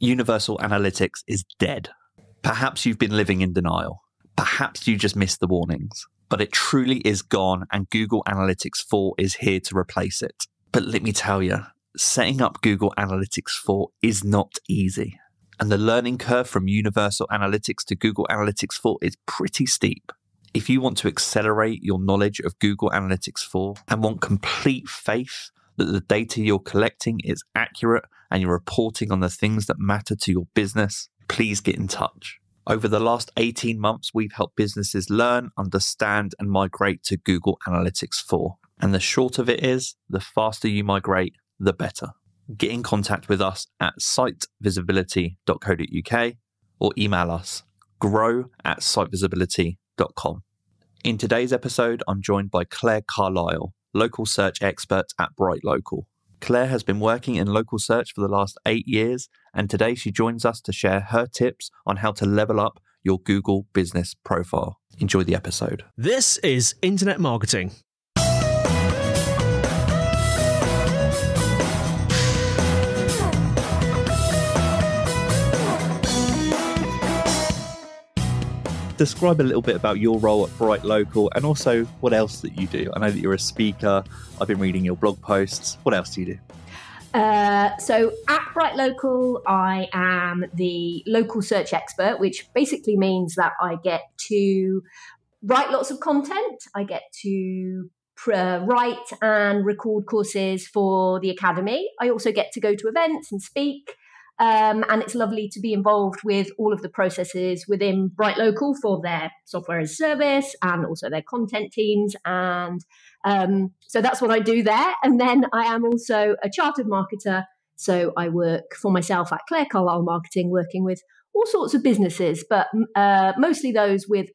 Universal Analytics is dead. Perhaps you've been living in denial. Perhaps you just missed the warnings. But it truly is gone, and Google Analytics 4 is here to replace it. But let me tell you, setting up Google Analytics 4 is not easy. And the learning curve from Universal Analytics to Google Analytics 4 is pretty steep. If you want to accelerate your knowledge of Google Analytics 4 and want complete faith that the data you're collecting is accurate and you're reporting on the things that matter to your business, please get in touch. Over the last 18 months, we've helped businesses learn, understand, and migrate to Google Analytics 4. And the short of it is, the faster you migrate, the better. Get in contact with us at sitevisibility.co.uk or email us grow@sitevisibility.com. In today's episode, I'm joined by Claire Carlile, local search expert at BrightLocal. Claire has been working in local search for the last 8 years, and today she joins us to share her tips on how to level up your Google business profile. Enjoy the episode. This is Internet Marketing. Describe a little bit about your role at BrightLocal and also what else that you do. I know that you're a speaker. I've been reading your blog posts. What else do you do? So at BrightLocal, I am the local search expert, which basically means that I get to write lots of content. I get to write and record courses for the academy. I also get to go to events and speak. And it's lovely to be involved with all of the processes within BrightLocal for their software as a service and also their content teams. And so that's what I do there. And then I am also a chartered marketer. So I work for myself at Claire Carlile Marketing, working with all sorts of businesses, but mostly those with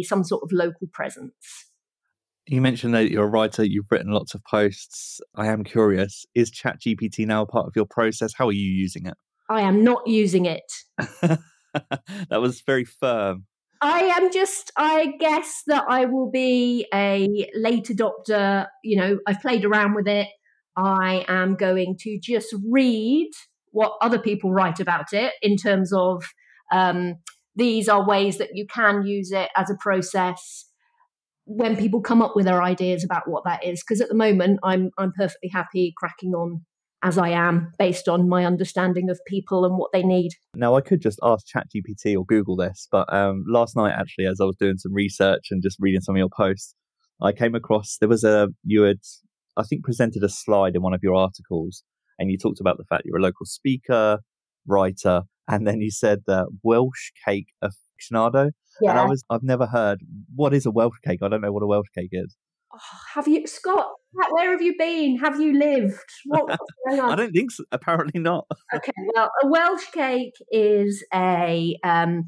some sort of local presence. You mentioned that you're a writer, you've written lots of posts. I am curious, is ChatGPT now a part of your process? How are you using it? I am not using it. That was very firm. I guess that I will be a late adopter. You know, I've played around with it. I am going to just read what other people write about it in terms of these are ways that you can use it as a process when people come up with their ideas about what that is. Because at the moment, I'm perfectly happy cracking on as I am, based on my understanding of people and what they need. Now, I could just ask ChatGPT or Google this, but last night, actually, as I was doing some research and just reading some of your posts, I came across, you had, I think, presented a slide in one of your articles, and you talked about the fact you're a local speaker, writer, and then you said Welsh cake aficionado. Yeah. And I've never heard, what is a Welsh cake? I don't know what a Welsh cake is. Oh, have you, Scott? Where have you been? Have you lived? What's going on? I don't think so. Apparently not. Okay, well, a Welsh cake is a, how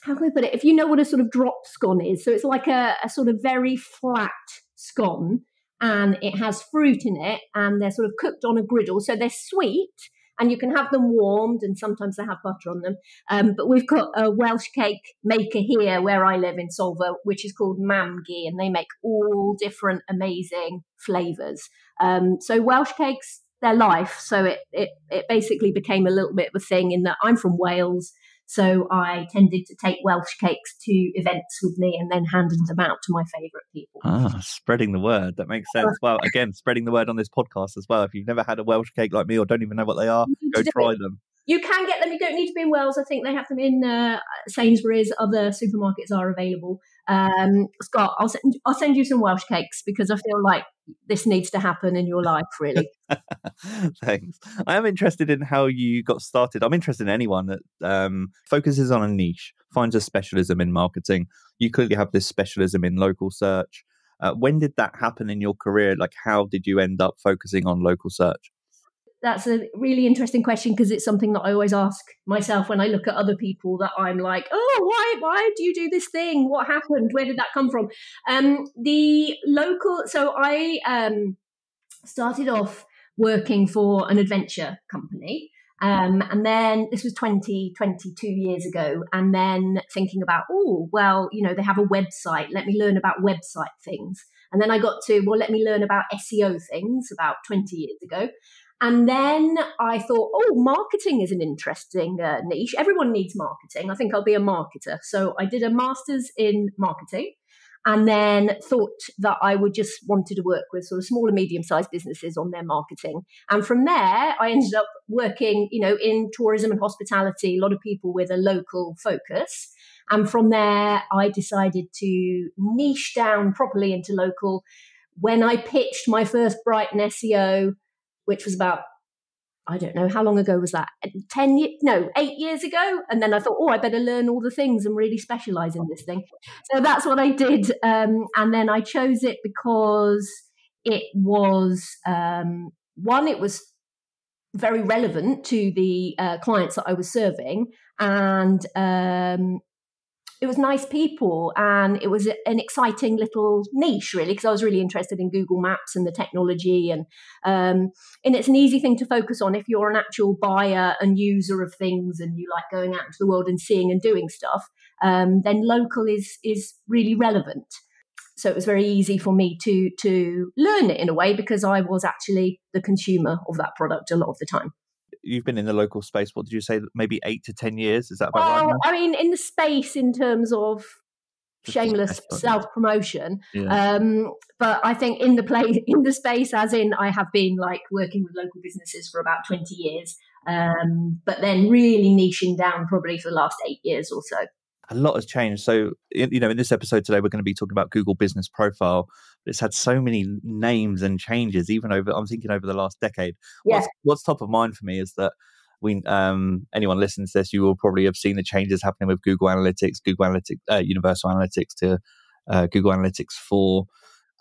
can we put it? If you know what a sort of drop scone is, so it's like a sort of very flat scone, and it has fruit in it, and they're sort of cooked on a griddle, so they're sweet, and you can have them warmed, and sometimes they have butter on them. But we've got a Welsh cake maker here where I live in Solva, which is called Mamgi, and they make all different amazing flavours. So Welsh cakes, they're life. So it basically became a little bit of a thing in that I'm from Wales. So I tended to take Welsh cakes to events with me and then handed them out to my favourite people. Spreading the word. That makes sense. Well, again, spreading the word on this podcast as well. If you've never had a Welsh cake like me or don't even know what they are, go try them. You can get them. You don't need to be in Wales. I think they have them in Sainsbury's. Other supermarkets are available. Scott, I'll send you some Welsh cakes because I feel like this needs to happen in your life, really. Thanks. I am interested in how you got started. I'm interested in anyone that focuses on a niche, finds a specialism in marketing. You clearly have this specialism in local search. When did that happen in your career? Like, how did you end up focusing on local search? That's a really interesting question because it's something that I always ask myself when I look at other people that I'm like, oh, why do you do this thing? What happened? Where did that come from? So I started off working for an adventure company. And then this was 22 years ago. And then thinking about, they have a website. Let me learn about website things. And then I got to, let me learn about SEO things about 20 years ago. And then I thought, oh, marketing is an interesting niche. Everyone needs marketing. I think I'll be a marketer. So I did a master's in marketing, and then thought that I would just wanted to work with sort of small and medium-sized businesses on their marketing. And from there, I ended up working, in tourism and hospitality, a lot of people with a local focus. And from there, I decided to niche down properly into local when I pitched my first Brighton SEO, which was about, I don't know, how long ago was that? 8 years ago. And then I thought, I better learn all the things and really specialize in this thing. So that's what I did. And then I chose it because it was, it was very relevant to the clients that I was serving. And it was nice people, and it was an exciting little niche, really, because I was really interested in Google Maps and the technology. And it's an easy thing to focus on if you're an actual buyer and user of things and you like going out into the world and seeing and doing stuff, then local is really relevant. So it was very easy for me to learn it in a way because I was actually the consumer of that product a lot of the time. You've been in the local space, what did you say, maybe 8 to 10 years? Is that about right now? I mean, in the space in terms of shameless self-promotion. Yeah. But I think in the space, as in I have been like working with local businesses for about 20 years, but then really niching down probably for the last 8 years or so. A lot has changed. So, in this episode today, we're going to be talking about Google Business Profile. It's had so many names and changes, I'm thinking over the last decade. Yeah. What's top of mind for me is that anyone listening to this, you will probably have seen the changes happening with Google Analytics, Universal Analytics to Google Analytics 4.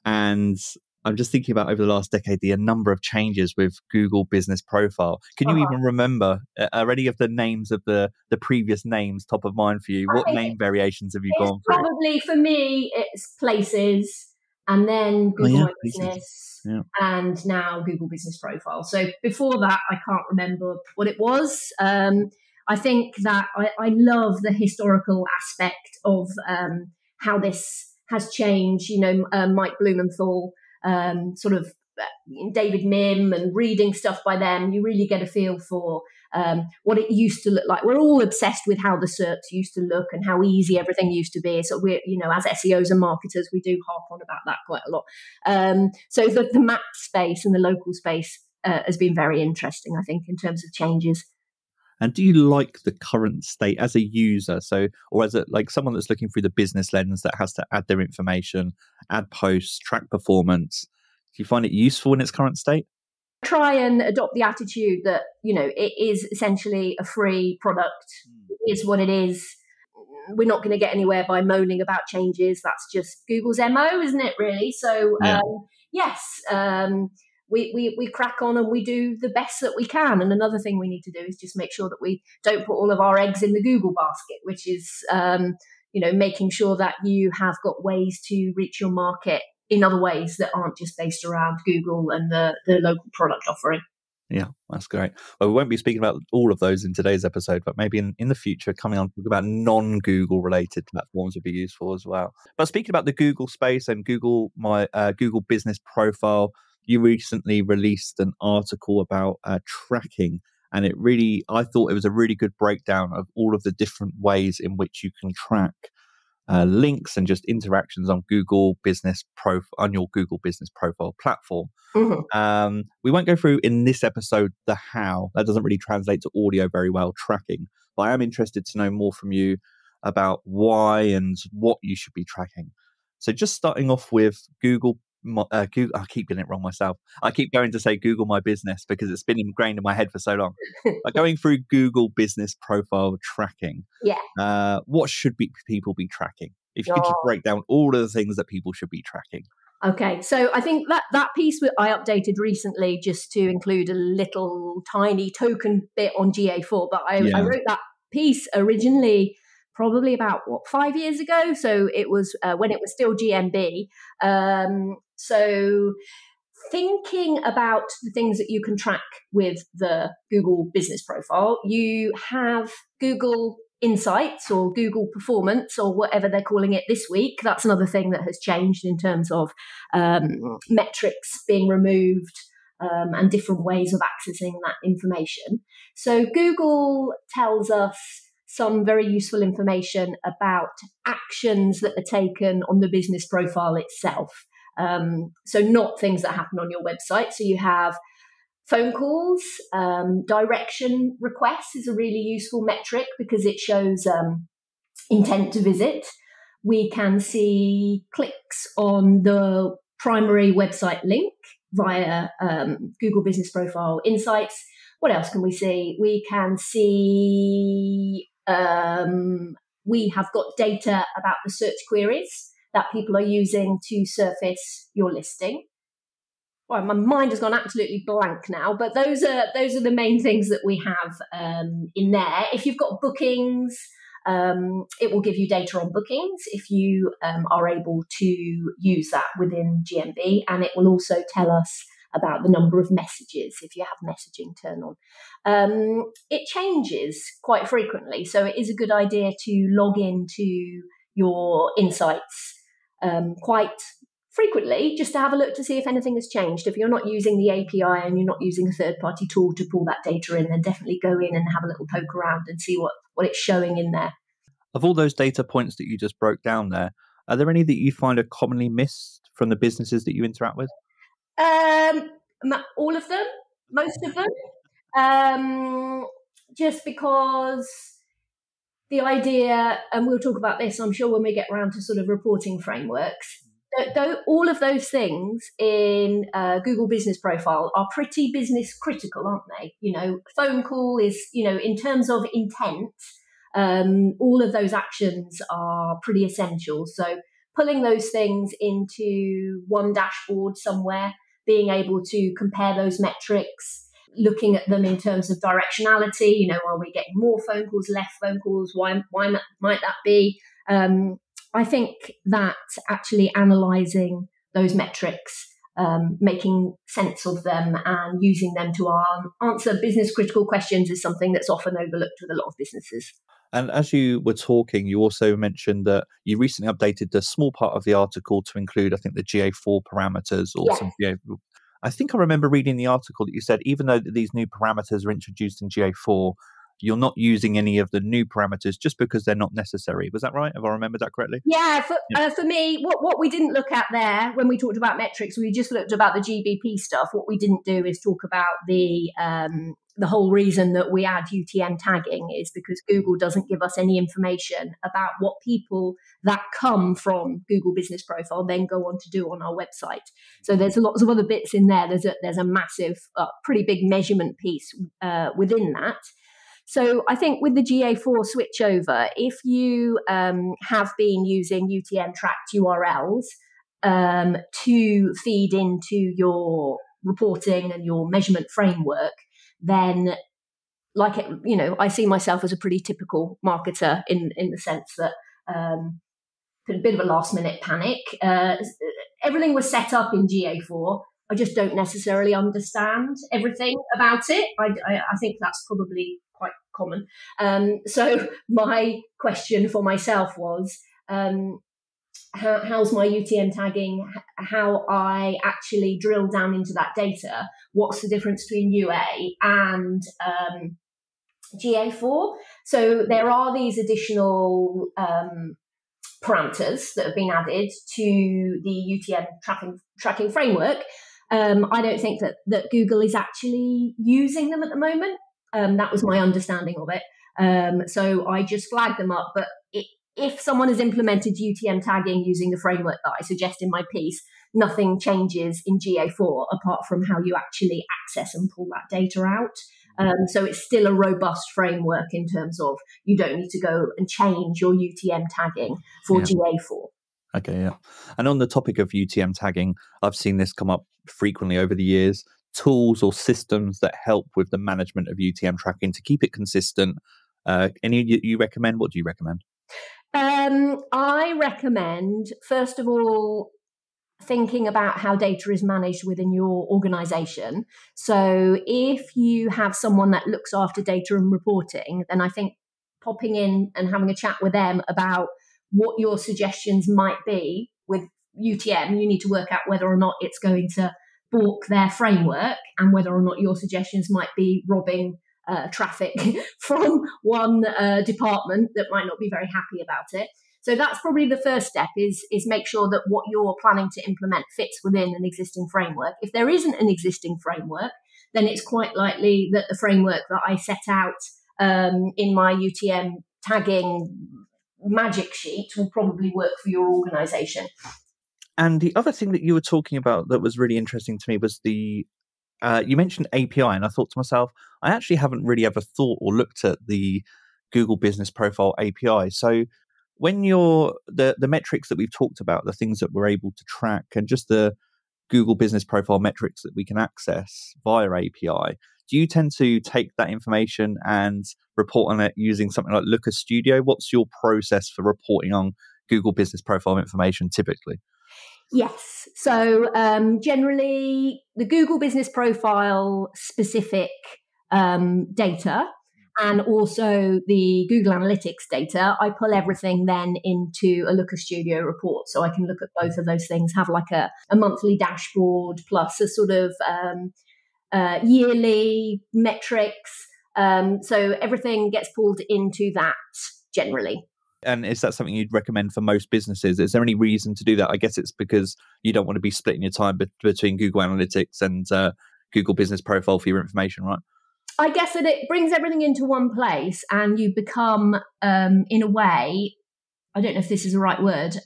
And I'm just thinking about over the last decade, the number of changes with Google Business Profile. Can you even remember, are any of the names of the previous names top of mind for you? What name variations have you gone through? Probably for me, it's Places, and then Google My Business, and now Google Business Profile. So before that, I can't remember what it was. I think that I love the historical aspect of how this has changed. Mike Blumenthal, sort of David Mim, and reading stuff by them, you really get a feel for what it used to look like. We're all obsessed with how the search used to look and how easy everything used to be. So we're, as SEOs and marketers, we do harp on about that quite a lot. So the map space and the local space has been very interesting, I think, in terms of changes. And do you like the current state as a user? So, or as someone that's looking through the business lens that has to add their information, add posts, track performance? Do you find it useful in its current state? Try and adopt the attitude that, it is essentially a free product. It is what it is. We're not going to get anywhere by moaning about changes. That's just Google's MO, isn't it, really? So, yes, we crack on and we do the best that we can. And another thing we need to do is just make sure that we don't put all of our eggs in the Google basket, which is, making sure that you have got ways to reach your market in other ways that aren't just based around Google and the local product offering. Yeah, that's great. Well, we won't be speaking about all of those in today's episode, but maybe in the future, coming on to talk about non-Google related platforms would be useful as well. But speaking about the Google space and Google Business Profile, you recently released an article about tracking, and I thought it was a really good breakdown of all of the different ways in which you can track links and just interactions on Google Business on your Google Business Profile platform. Mm-hmm. We won't go through in this episode the how. That doesn't really translate to audio very well, tracking. But I am interested to know more from you about why and what you should be tracking. So just starting off with Google, I keep getting it wrong myself. I keep going to say Google My Business because it's been ingrained in my head for so long. But going through Google Business Profile tracking, what should people be tracking? If you could just break down all of the things that people should be tracking. Okay, so I think that piece I updated recently just to include a little tiny token bit on GA4, but I wrote that piece originally probably about 5 years ago. So it was when it was still GMB. So thinking about the things that you can track with the Google Business Profile, you have Google Insights or Google Performance or whatever they're calling it this week. That's another thing that has changed in terms of metrics being removed. and different ways of accessing that information. So Google tells us some very useful information about actions that are taken on the business profile itself. So not things that happen on your website. So you have phone calls, direction requests is a really useful metric because it shows intent to visit. We can see clicks on the primary website link via Google Business Profile Insights. What else can we see? We can see we have got data about the search queries that people are using to surface your listing. Well, my mind has gone absolutely blank now, but those are the main things that we have in there. If you've got bookings, it will give you data on bookings if you are able to use that within GMB, and it will also tell us about the number of messages if you have messaging turned on. It changes quite frequently, so it is a good idea to log into your insights quite frequently just to have a look to see if anything has changed. If you're not using the API and you're not using a third-party tool to pull that data in, then definitely go in and have a little poke around and see what it's showing in there. Of all those data points that you just broke down there, are there any that you find are commonly missed from the businesses that you interact with? All of them, most of them, just because the idea, and we'll talk about this, I'm sure, when we get around to sort of reporting frameworks, all of those things in Google Business Profile are pretty business critical, aren't they? Phone call is, in terms of intent, all of those actions are pretty essential. So pulling those things into one dashboard somewhere, being able to compare those metrics, looking at them in terms of directionality, are we getting more phone calls, less phone calls? Why might that be? I think that actually analysing those metrics, making sense of them and using them to answer business critical questions is something that's often overlooked with a lot of businesses. And as you were talking, you also mentioned that you recently updated the small part of the article to include, I think, the GA4 parameters or some GA. I think I remember reading the article that you said, even though these new parameters are introduced in GA4, you're not using any of the new parameters just because they're not necessary. Was that right? Have I remembered that correctly? Yeah, for me, what we didn't look at there when we talked about metrics, we just looked about the GBP stuff. What we didn't do is talk about the whole reason that we add UTM tagging is because Google doesn't give us any information about what people that come from Google Business Profile then go on to do on our website. So there's lots of other bits in there. There's a massive, pretty big measurement piece within that. So I think with the GA4 switchover, if you have been using UTM tracked URLs to feed into your reporting and your measurement framework, then I see myself as a pretty typical marketer in the sense that a bit of a last minute panic. Everything was set up in GA4. I just don't necessarily understand everything about it. I think that's probably quite common. So my question for myself was, how's my UTM tagging? How I actually drill down into that data? What's the difference between UA and GA4? So there are these additional parameters that have been added to the UTM tracking framework. I don't think that Google is actually using them at the moment. That was my understanding of it. So I just flagged them up. But if someone has implemented UTM tagging using the framework that I suggest in my piece, nothing changes in GA4 apart from how you actually access and pull that data out. So it's still a robust framework in terms of you don't need to go and change your UTM tagging for GA4. Okay, yeah. And on the topic of UTM tagging, I've seen this come up frequently over the years. Tools or systems that help with the management of UTM tracking to keep it consistent. Any you recommend? What do you recommend? I recommend, first of all, thinking about how data is managed within your organization. So if you have someone that looks after data and reporting, then I think popping in and having a chat with them about what your suggestions might be with UTM, you need to work out whether or not it's going to balk their framework and whether or not your suggestions might be robbing traffic from one department that might not be very happy about it. So that's probably the first step is make sure that what you're planning to implement fits within an existing framework. If there isn't an existing framework, then it's quite likely that the framework that I set out in my UTM tagging magic sheet will probably work for your organization. And the other thing that you were talking about that was really interesting to me was you mentioned API, and I thought to myself, I actually haven't really ever thought or looked at the Google Business Profile API. So when the metrics that we've talked about, the things that we're able to track, and just the Google Business Profile metrics that we can access via API, do you tend to take that information and report on it using something like Looker Studio? What's your process for reporting on Google Business Profile information typically? Yes. So generally, the Google Business Profile specific data and also the Google Analytics data, I pull everything then into a Looker Studio report. So I can look at both of those things, have like a monthly dashboard plus a sort of yearly metrics. So everything gets pulled into that generally. And is that something you'd recommend for most businesses? Is there any reason to do that? I guess it's because you don't want to be splitting your time between Google Analytics and Google Business Profile for your information, right? I guess that it brings everything into one place and you become, in a way, I don't know if this is the right word,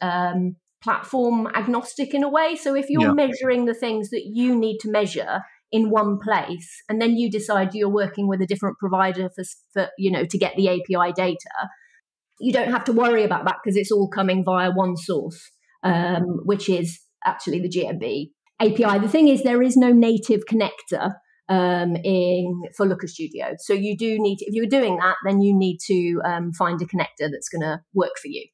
platform agnostic in a way. So if you're measuring the things that you need to measure in one place, and then you decide you're working with a different provider for to get the API data, you don't have to worry about that because it's all coming via one source, which is actually the GMB API. The thing is, there is no native connector for Looker Studio. So you do need to, if you're doing that, then you need to find a connector that's going to work for you.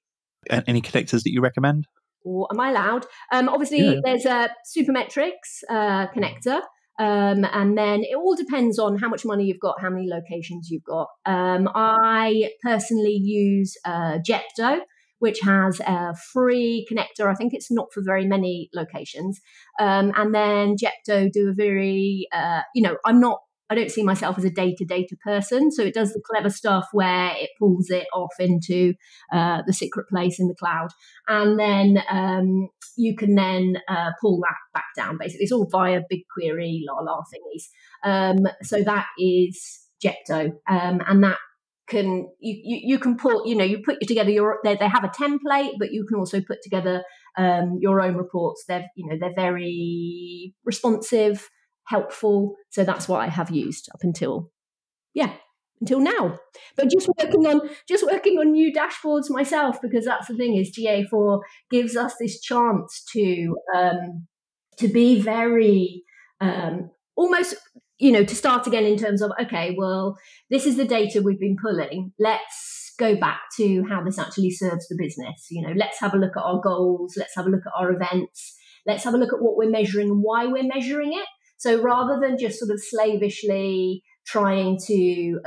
Any connectors that you recommend? Or am I allowed? Obviously, there's a Supermetrics connector. And then it all depends on how much money you've got, how many locations you've got. I personally use Jepto, which has a free connector. I think it's not for very many locations. And then Jepto do a very, I don't see myself as a data person. So it does the clever stuff where it pulls it off into the secret place in the cloud. And then you can then pull that back down. Basically, it's all via BigQuery, thingies. So that is Jepto. And that can, you can pull, you put together they have a template, but you can also put together your own reports. They're very responsive, helpful. So that's what I have used up until now. But just working on new dashboards myself, because that's the thing is GA4 gives us this chance to be very almost to start again in terms of, okay, well, this is the data we've been pulling. Let's go back to how this actually serves the business. Let's have a look at our goals. Let's have a look at our events. Let's have a look at what we're measuring and why we're measuring it. So rather than just sort of slavishly trying to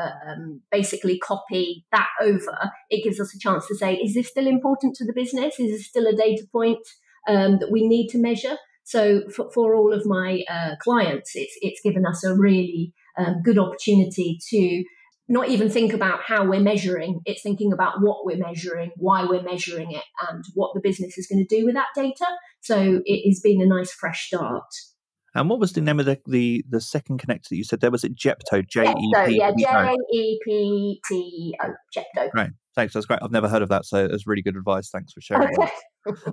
basically copy that over, it gives us a chance to say, is this still important to the business? Is this still a data point that we need to measure? So for all of my clients, it's given us a really good opportunity to not even think about how we're measuring. It's thinking about what we're measuring, why we're measuring it, and what the business is going to do with that data. So it has been a nice fresh start. And what was the name of the second connector that you said there? Was it Jepto? Jepto, Jepto. Jepto. Right. Thanks. That's great. I've never heard of that. So that's really good advice. Thanks for sharing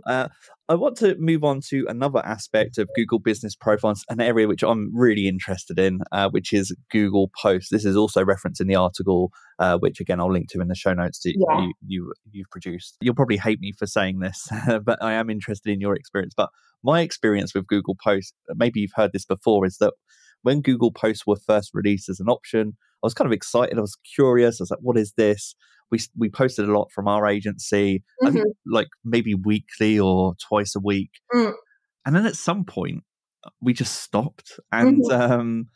that. I want to move on to another aspect of Google Business Profiles, an area which I'm really interested in, which is Google Posts. This is also referenced in the article, which again I'll link to in the show notes that you've produced. You'll probably hate me for saying this, but I am interested in your experience. But my experience with Google Posts, maybe you've heard this before, is that when Google Posts were first released as an option, I was kind of excited. I was curious. I was like, what is this? We posted a lot from our agency, I think like maybe weekly or twice a week. And then at some point, we just stopped. And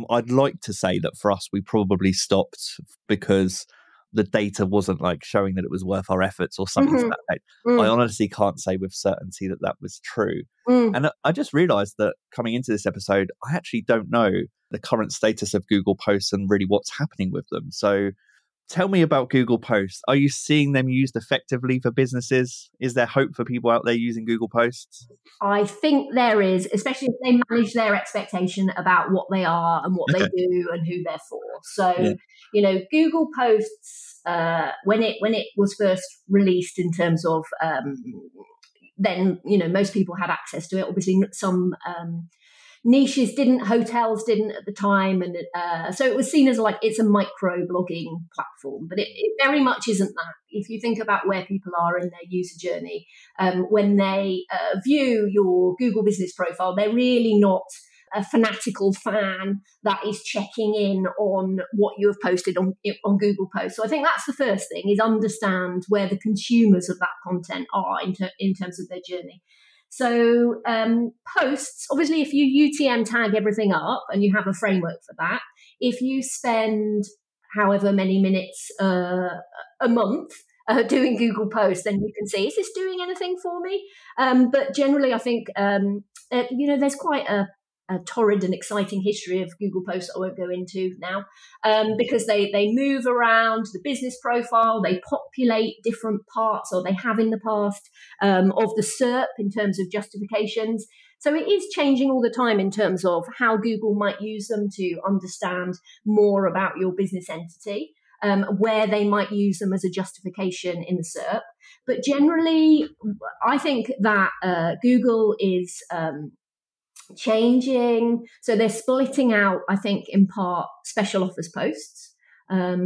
I'd like to say that for us, we probably stopped because the data wasn't like showing that it was worth our efforts or something to that effect. I honestly can't say with certainty that that was true. And I just realized that coming into this episode, I actually don't know the current status of Google Posts and really what's happening with them. So tell me about Google Posts. Are you seeing them used effectively for businesses? Is there hope for people out there using Google Posts? I think there is, especially if they manage their expectation about what they are and what they do and who they're for. So, Google Posts, when it was first released in terms of then, most people had access to it. Obviously, some niches didn't, hotels didn't at the time. And so it was seen as like it's a micro blogging platform, but it very much isn't that. If you think about where people are in their user journey, when they view your Google business profile, they're really not a fanatical fan that is checking in on what you have posted on Google Posts. So I think that's the first thing, is understand where the consumers of that content are in terms of their journey. So posts, obviously, if you UTM tag everything up and you have a framework for that, if you spend however many minutes a month doing Google Posts, then you can see, is this doing anything for me? But generally, I think, there's quite a torrid and exciting history of Google Posts I won't go into now, because they move around the business profile, they populate different parts, or they have in the past, of the SERP in terms of justifications. So it is changing all the time in terms of how Google might use them to understand more about your business entity, where they might use them as a justification in the SERP. But generally, I think that Google is changing. So they're splitting out, I think, in part, special offers posts.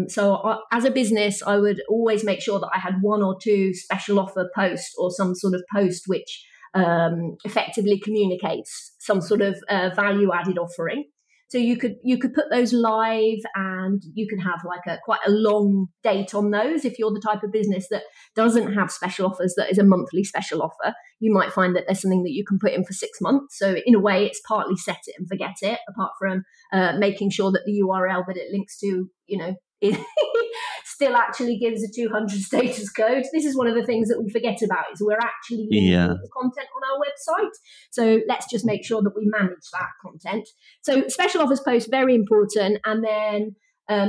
So as a business, I would always make sure that I had one or two special offer posts or some sort of post which effectively communicates some sort of value added offering. So you could put those live, and you can have like quite a long date on those. If you're the type of business that doesn't have special offers, that is a monthly special offer, you might find that there's something that you can put in for 6 months. So in a way, it's partly set it and forget it, apart from making sure that the URL that it links to, it still actually gives a 200 status code. This is one of the things that we forget about, is we're actually linking the content on our website. So let's just make sure that we manage that content. So special offers post, very important. And then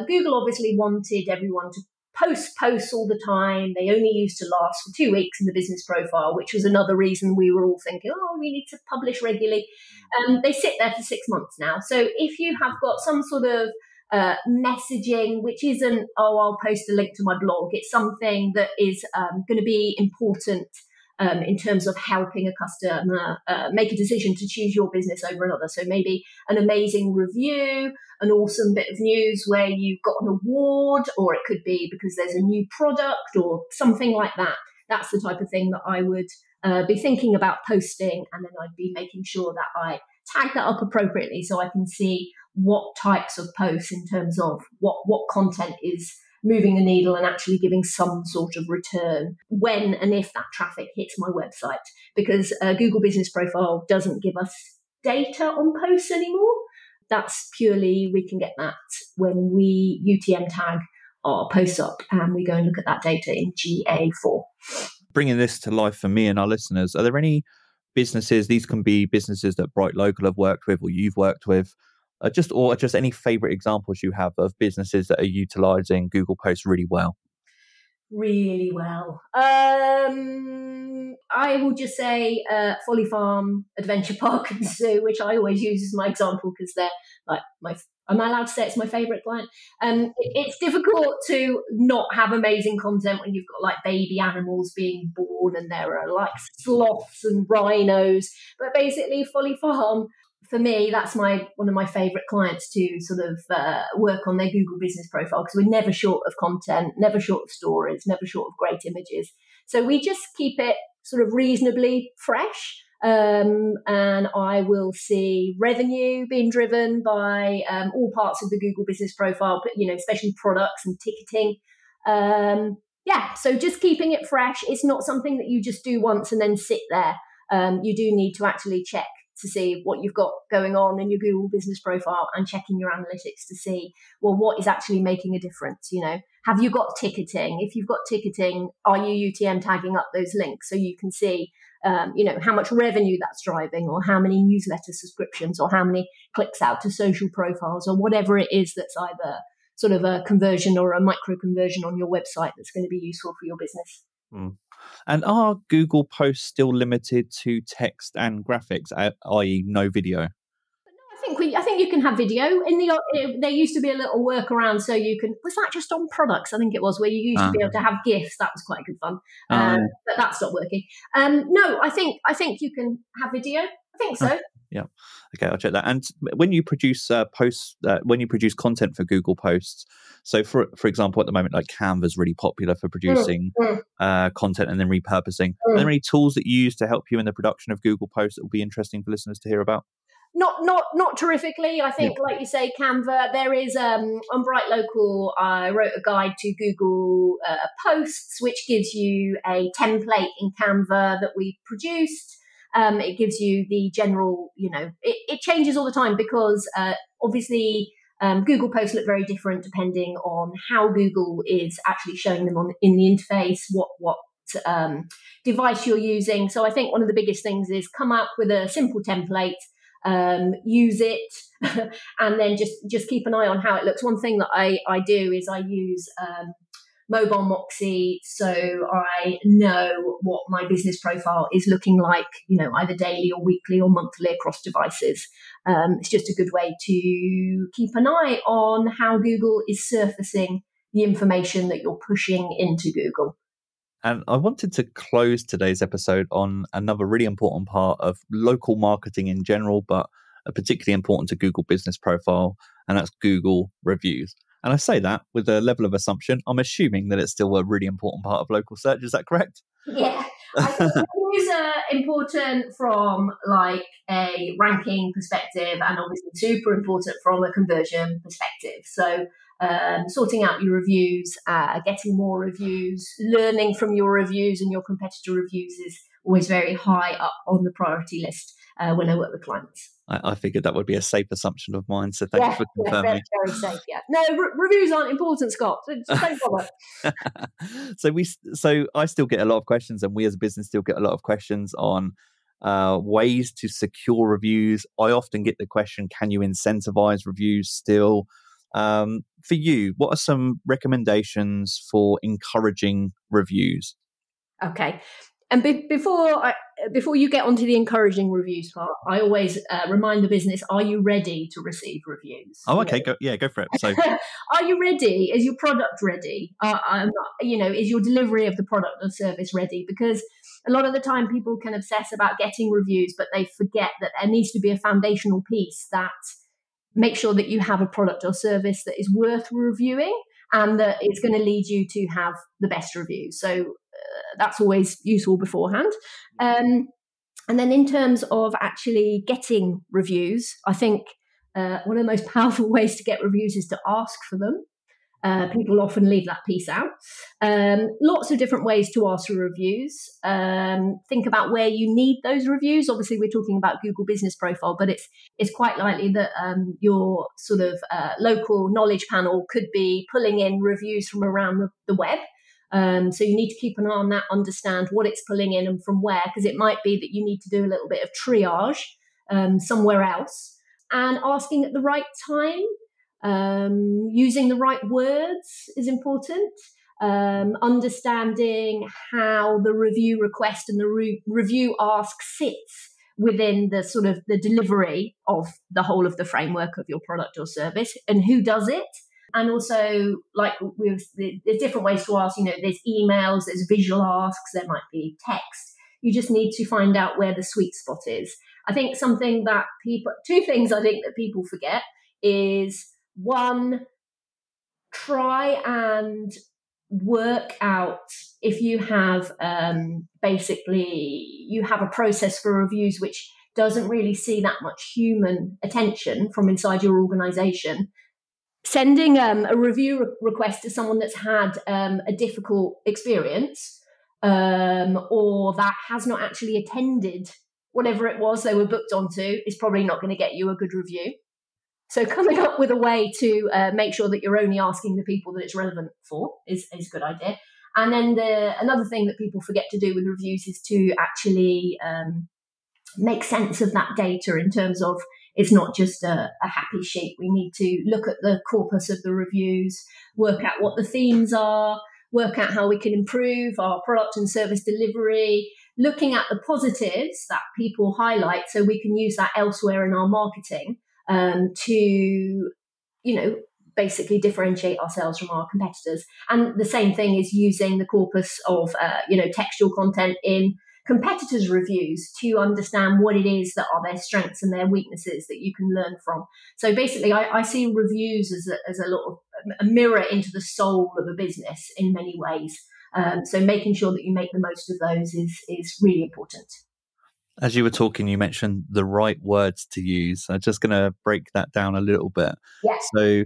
Google obviously wanted everyone to post posts all the time. They only used to last for 2 weeks in the business profile, which was another reason we were all thinking, we need to publish regularly. They sit there for 6 months now. So if you have got some sort of messaging, which isn't, I'll post a link to my blog, it's something that is going to be important in terms of helping a customer make a decision to choose your business over another. So maybe an amazing review, an awesome bit of news where you've got an award, or it could be because there's a new product or something like that. That's the type of thing that I would be thinking about posting, and then I'd be making sure that I tag that up appropriately so I can see what types of posts in terms of what content is moving the needle and actually giving some sort of return when and if that traffic hits my website. Because Google Business Profile doesn't give us data on posts anymore. That's purely, we can get that when we UTM tag our posts up and we go and look at that data in GA4. Bringing this to life for me and our listeners, are there any businesses, these can be businesses that BrightLocal have worked with or you've worked with, just any favorite examples you have of businesses that are utilizing Google Posts really well? Really well. I will just say Folly Farm Adventure Park and Zoo, which I always use as my example because they're like am I allowed to say it's my favourite client? It's difficult to not have amazing content when you've got like baby animals being born and there are like sloths and rhinos. But basically, Folly Farm, for me, that's one of my favourite clients to sort of work on their Google business profile, because we're never short of content, never short of stories, never short of great images. So we just keep it sort of reasonably fresh. And I will see revenue being driven by all parts of the Google business profile, but especially products and ticketing. So just keeping it fresh. It's not something that you just do once and then sit there. You do need to actually check to see what you've got going on in your Google business profile and checking your analytics to see, well, what is actually making a difference? You know, have you got ticketing? If you've got ticketing, are you UTM tagging up those links so you can see, you know, how much revenue that's driving, or how many newsletter subscriptions, or how many clicks out to social profiles, or whatever it is that's either sort of a conversion or a micro conversion on your website that's going to be useful for your business. Mm. And are Google posts still limited to text and graphics, i.e. no video? I think you can have video. There used to be a little workaround, so you can. Was that just on products? I think it was, where you used to be able to have GIFs. That was quite good fun, but that stopped working. No, I think you can have video. I think so. Yeah. Okay, I'll check that. And when you produce posts, when you produce content for Google Posts, so for example, at the moment, like Canva's really popular for producing content and then repurposing. Are there any tools that you use to help you in the production of Google Posts that will be interesting for listeners to hear about? Not terrifically. I think, like you say, Canva. There is on BrightLocal, I wrote a guide to Google Posts, which gives you a template in Canva that we produced. It gives you the general, you know, it changes all the time because obviously Google Posts look very different depending on how Google is actually showing them in the interface, what device you're using. So I think one of the biggest things is come up with a simple template, use it, and then just keep an eye on how it looks. One thing that I do is I use Mobile Moxie, so I know what my business profile is looking like, you know, either daily or weekly or monthly across devices. It's just a good way to keep an eye on how Google is surfacing the information that you're pushing into Google. And I wanted to close today's episode on another really important part of local marketing in general, but particularly important to Google Business Profile, and that's Google reviews. And I say that with a level of assumption. I'm assuming that it's still a really important part of local search. Is that correct? Yeah. I think reviews are important from like a ranking perspective, and obviously super important from a conversion perspective. So sorting out your reviews, getting more reviews, learning from your reviews and your competitor reviews is always very high up on the priority list when I work with clients. I figured that would be a safe assumption of mine, so thank you for confirming. Yeah, very safe, yeah. No, reviews aren't important, Scott. So don't bother. So I still get a lot of questions, and we as a business still get a lot of questions on ways to secure reviews. I often get the question, can you incentivize reviews still? For you, what are some recommendations for encouraging reviews? Okay. And before you get onto the encouraging reviews part, I always remind the business: are you ready to receive reviews? Oh, okay, go for it. So, are you ready? Is your product ready? Is your delivery of the product or service ready? Because a lot of the time, people can obsess about getting reviews, but they forget that there needs to be a foundational piece that makes sure that you have a product or service that is worth reviewing, and that it's going to lead you to have the best reviews. So that's always useful beforehand. And then in terms of actually getting reviews, I think one of the most powerful ways to get reviews is to ask for them. People often leave that piece out. Lots of different ways to ask for reviews. Think about where you need those reviews. Obviously, we're talking about Google Business Profile, but it's quite likely that your sort of local knowledge panel could be pulling in reviews from around the web. So you need to keep an eye on that, understand what it's pulling in and from where, because it might be that you need to do a little bit of triage somewhere else, and asking at the right time. Using the right words is important. Understanding how the review request and the review ask sits within the sort of the delivery of the whole of the framework of your product or service, and who does it. And also, like there's different ways to ask. You know, there's emails, there's visual asks, there might be text. You just need to find out where the sweet spot is. I think two things I think that people forget is, one, try and work out if you have you have a process for reviews which doesn't really see that much human attention from inside your organization. Sending a review request to someone that's had a difficult experience or that has not actually attended whatever it was they were booked onto is probably not going to get you a good review. So coming up with a way to make sure that you're only asking the people that it's relevant for is a good idea. And then another thing that people forget to do with reviews is to actually make sense of that data in terms of it's not just a happy sheet. We need to look at the corpus of the reviews, work out what the themes are, work out how we can improve our product and service delivery, looking at the positives that people highlight so we can use that elsewhere in our marketing to, basically differentiate ourselves from our competitors. And the same thing is using the corpus of, textual content in competitors' reviews to understand what it is that are their strengths and their weaknesses that you can learn from. So basically, I see reviews as a mirror into the soul of a business in many ways. So making sure that you make the most of those is really important. As you were talking, you mentioned the right words to use. I'm just going to break that down a little bit. Yes. So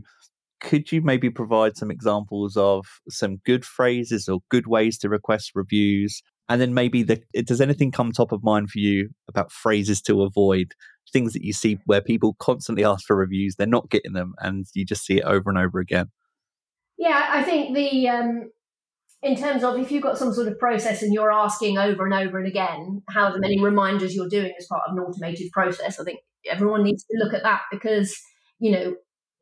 could you maybe provide some examples of some good phrases or good ways to request reviews? And then maybe does anything come top of mind for you about phrases to avoid, things that you see where people constantly ask for reviews, they're not getting them, and you just see it over and over again? Yeah, I think in terms of if you've got some sort of process and you're asking over and over and again, however many reminders you're doing as part of an automated process, I think everyone needs to look at that because,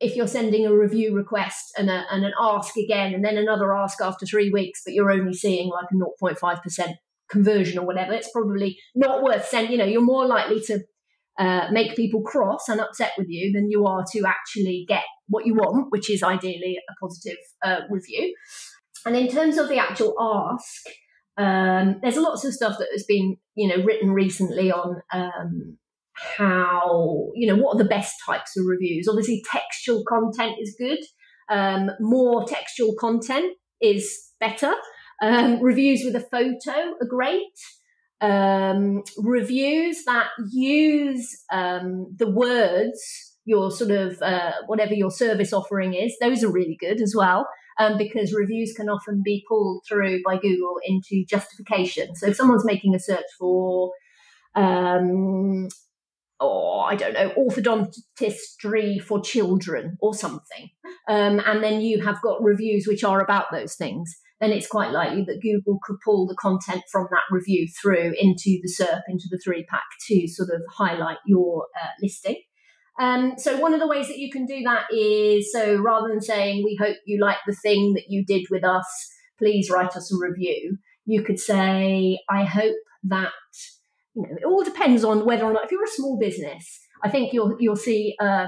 if you're sending a review request and an ask again, and then another ask after 3 weeks, but you're only seeing like a 0.5% conversion or whatever, it's probably not worth sending. You're more likely to make people cross and upset with you than you are to actually get what you want, which is ideally a positive review. And in terms of the actual ask, there's lots of stuff that has been, written recently on how, what are the best types of reviews. Obviously, textual content is good. More textual content is better. Reviews with a photo are great. Reviews that use the words, your sort of whatever your service offering is, those are really good as well. Because reviews can often be pulled through by Google into justification. So if someone's making a search for, orthodontistry for children or something, and then you have got reviews which are about those things, then it's quite likely that Google could pull the content from that review through into the SERP, into the 3-pack to sort of highlight your listing. So one of the ways that you can do that is, so rather than saying, we hope you like the thing that you did with us, please write us a review, you could say, I hope that, it all depends on whether or not, if you're a small business, I think you'll see a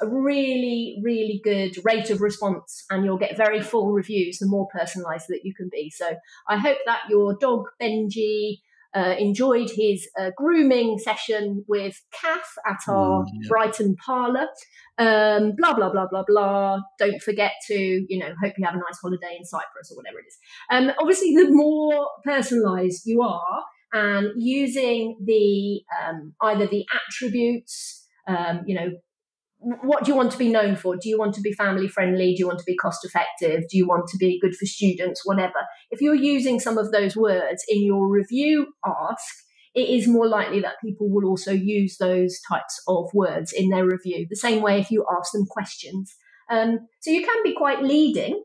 really, really good rate of response and you'll get very full reviews the more personalized that you can be. So I hope that your dog, Benji, enjoyed his grooming session with Kath at our Brighton parlour. Blah, blah, blah, blah, blah. Don't forget to, hope you have a nice holiday in Cyprus or whatever it is. Obviously, the more personalised you are and using the either the attributes, what do you want to be known for? Do you want to be family friendly? Do you want to be cost effective? Do you want to be good for students? Whatever. If you're using some of those words in your review ask, it is more likely that people will also use those types of words in their review. The same way if you ask them questions. So you can be quite leading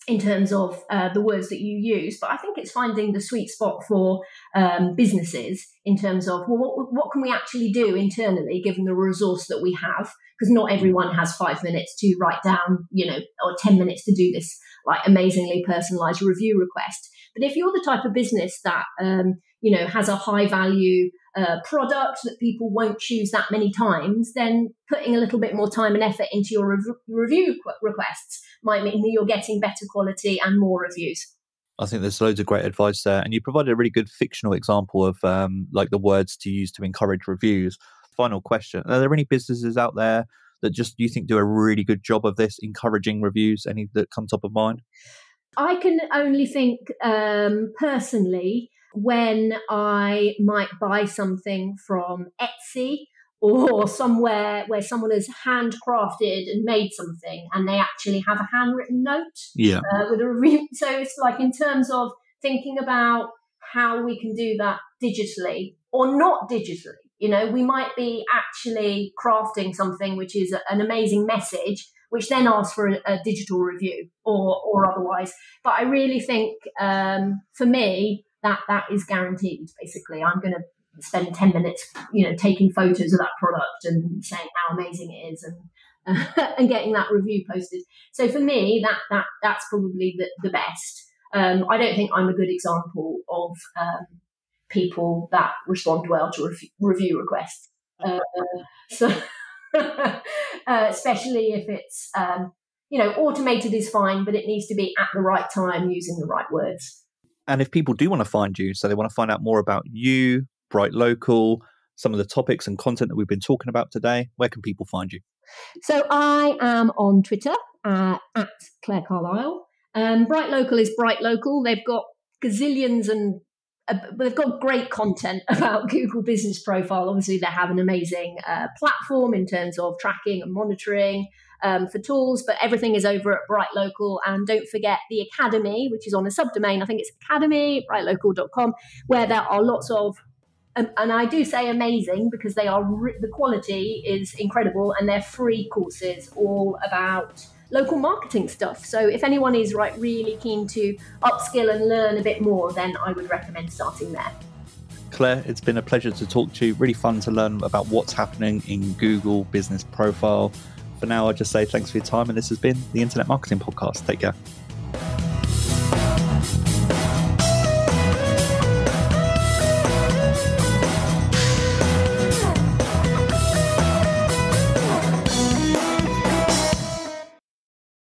in terms of the words that you use, but I think it's finding the sweet spot for businesses in terms of, well, what can we actually do internally given the resource that we have? Because not everyone has 5 minutes to write down, or 10 minutes to do this like amazingly personalized review request. But if you're the type of business that, has a high value product that people won't choose that many times, then putting a little bit more time and effort into your review requests might mean that you're getting better quality and more reviews. I think there's loads of great advice there. And you provided a really good fictional example of like the words to use to encourage reviews. Final question. Are there any businesses out there that just you think do a really good job of this, encouraging reviews? Any that come top of mind? I can only think personally when I might buy something from Etsy or somewhere where someone has handcrafted and made something and they actually have a handwritten note with a review. So it's like in terms of thinking about how we can do that digitally or not digitally. You know, we might be actually crafting something which is an amazing message, which then asks for a digital review or otherwise. But I really think for me, that is guaranteed. Basically, I'm going to spend 10 minutes, taking photos of that product and saying how amazing it is and getting that review posted. So for me, that's probably the best. I don't think I'm a good example of people that respond well to review requests. Especially if it's, automated is fine, but it needs to be at the right time using the right words. And if people do want to find you, so they want to find out more about you, BrightLocal, some of the topics and content that we've been talking about today, where can people find you? So I am on Twitter at Claire Carlile. BrightLocal is BrightLocal. They've got gazillions and they've got great content about Google Business Profile. Obviously, they have an amazing platform in terms of tracking and monitoring for tools, but everything is over at BrightLocal. And don't forget the Academy, which is on a subdomain. I think it's academy@brightlocal.com, where there are lots of, and I do say amazing because they are the quality is incredible, and they're free courses all about local marketing stuff. So if anyone is really keen to upskill and learn a bit more, then I would recommend starting there. Claire, it's been a pleasure to talk to you. Really fun to learn about what's happening in Google Business Profile. For now, I'll just say thanks for your time, and this has been the Internet Marketing Podcast. Take care.